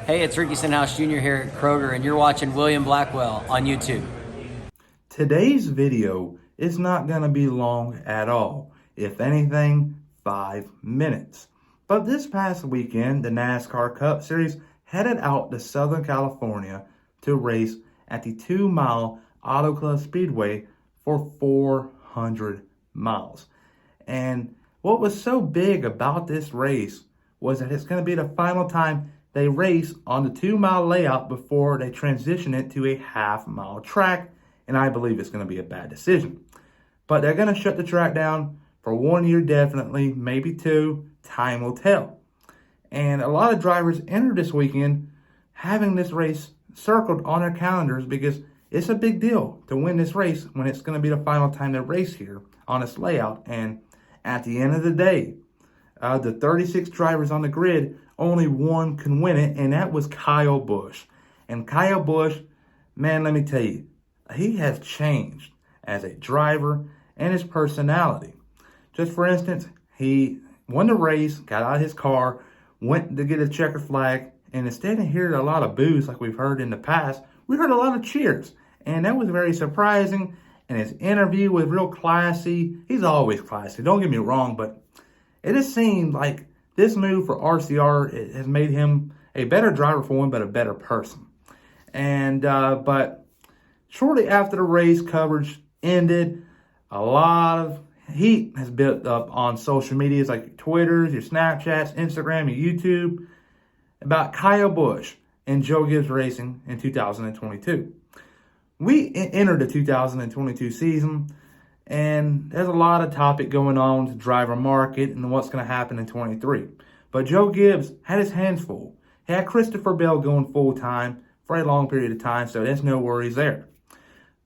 Hey, it's Ricky Stenhouse Jr. here at Kroger, and you're watching William Blackwell on YouTube. Today's video is not going to be long at all. If anything, 5 minutes. But this past weekend, the NASCAR Cup Series headed out to Southern California to race at the 2-mile Auto Club Speedway for 400 miles. And what was so big about this race was that it's going to be the final time they race on the 2-mile layout before they transition it to a half-mile track, and I believe it's going to be a bad decision. But they're going to shut the track down for 1 year definitely, maybe 2, time will tell. And a lot of drivers entered this weekend having this race circled on their calendars because it's a big deal to win this race when it's going to be the final time they race here on this layout. And at the end of the day, the 36 drivers on the grid, only one can win it, and that was Kyle Busch. And Kyle Busch, man, let me tell you, he has changed as a driver and his personality. Just for instance, he won the race, got out of his car, went to get a checker flag, and instead of hearing a lot of boos like we've heard in the past, we heard a lot of cheers. And that was very surprising. And his interview was real classy. He's always classy, don't get me wrong, but it just seemed like this move for RCR has made him a better driver for one, but a better person. And but shortly after the race coverage ended, a lot of heat has built up on social medias like your Twitters, your Snapchats, Instagram, your YouTube about Kyle Busch and Joe Gibbs Racing in 2022. We entered the 2022 season, and there's a lot of topic going on with the driver market and what's going to happen in 23. But Joe Gibbs had his hands full. He had Christopher Bell going full-time for a long period of time, so there's no worries there.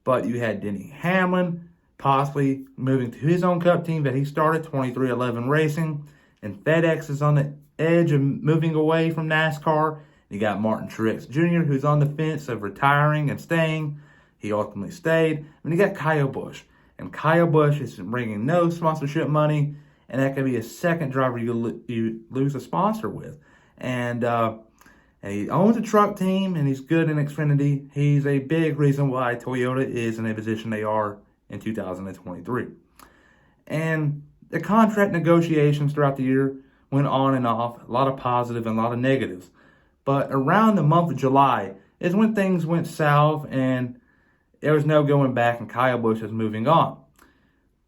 But you had Denny Hamlin possibly moving to his own Cup team that he started, 2311 Racing, and FedEx is on the edge of moving away from NASCAR. You got Martin Truex Jr., who's on the fence of retiring and staying. He ultimately stayed. And you got Kyle Busch. And Kyle Busch is bringing no sponsorship money, and that could be a second driver you lose a sponsor with. And he owns a truck team, and he's good in Xfinity. He's a big reason why Toyota is in a position they are in 2023. And the contract negotiations throughout the year went on and off, a lot of positive and a lot of negatives. But around the month of July is when things went south, and there was no going back, and Kyle Busch is moving on.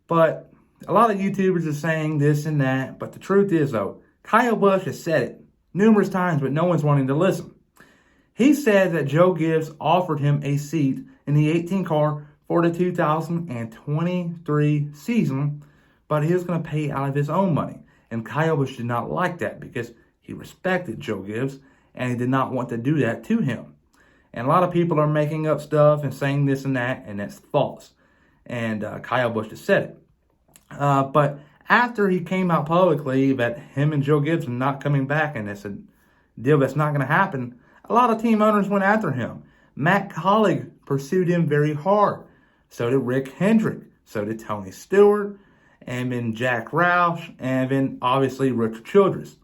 But a lot of YouTubers are saying this and that, but the truth is, though, Kyle Busch has said it numerous times, but no one's wanting to listen. He said that Joe Gibbs offered him a seat in the 18 car for the 2023 season, but he was going to pay out of his own money. And Kyle Busch did not like that because he respected Joe Gibbs, and he did not want to do that to him. And a lot of people are making up stuff and saying this and that, and that's false. And Kyle Busch has said it. But after he came out publicly that him and Joe Gibbs are not coming back, and it's a deal that's not going to happen, a lot of team owners went after him. Matt Collig pursued him very hard. So did Rick Hendrick. So did Tony Stewart. And then Jack Roush. And then, obviously, Richard Childress.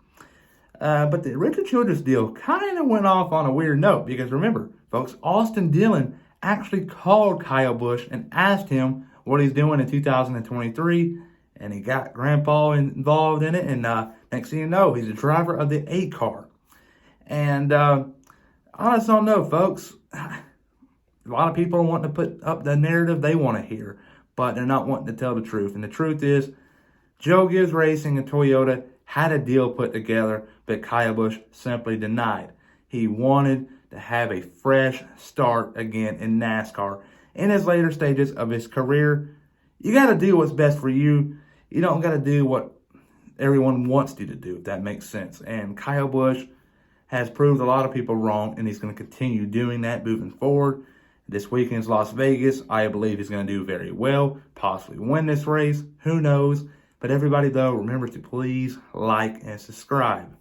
But the Richard Childress deal kind of went off on a weird note because, remember, folks, Austin Dillon actually called Kyle Busch and asked him what he's doing in 2023, and he got Grandpa involved in it, and next thing you know, he's a driver of the 8 car. And I just don't know, folks. A lot of people are wanting to put up the narrative they want to hear, but they're not wanting to tell the truth. And the truth is, Joe Gibbs Racing and Toyota had a deal put together, but Kyle Busch simply denied. He wanted to have a fresh start again in NASCAR. In his later stages of his career, you got to do what's best for you. You don't got to do what everyone wants you to do, if that makes sense. And Kyle Busch has proved a lot of people wrong, and he's going to continue doing that moving forward. This weekend's Las Vegas, I believe he's going to do very well, possibly win this race. Who knows? But everybody, though, remember to please like and subscribe.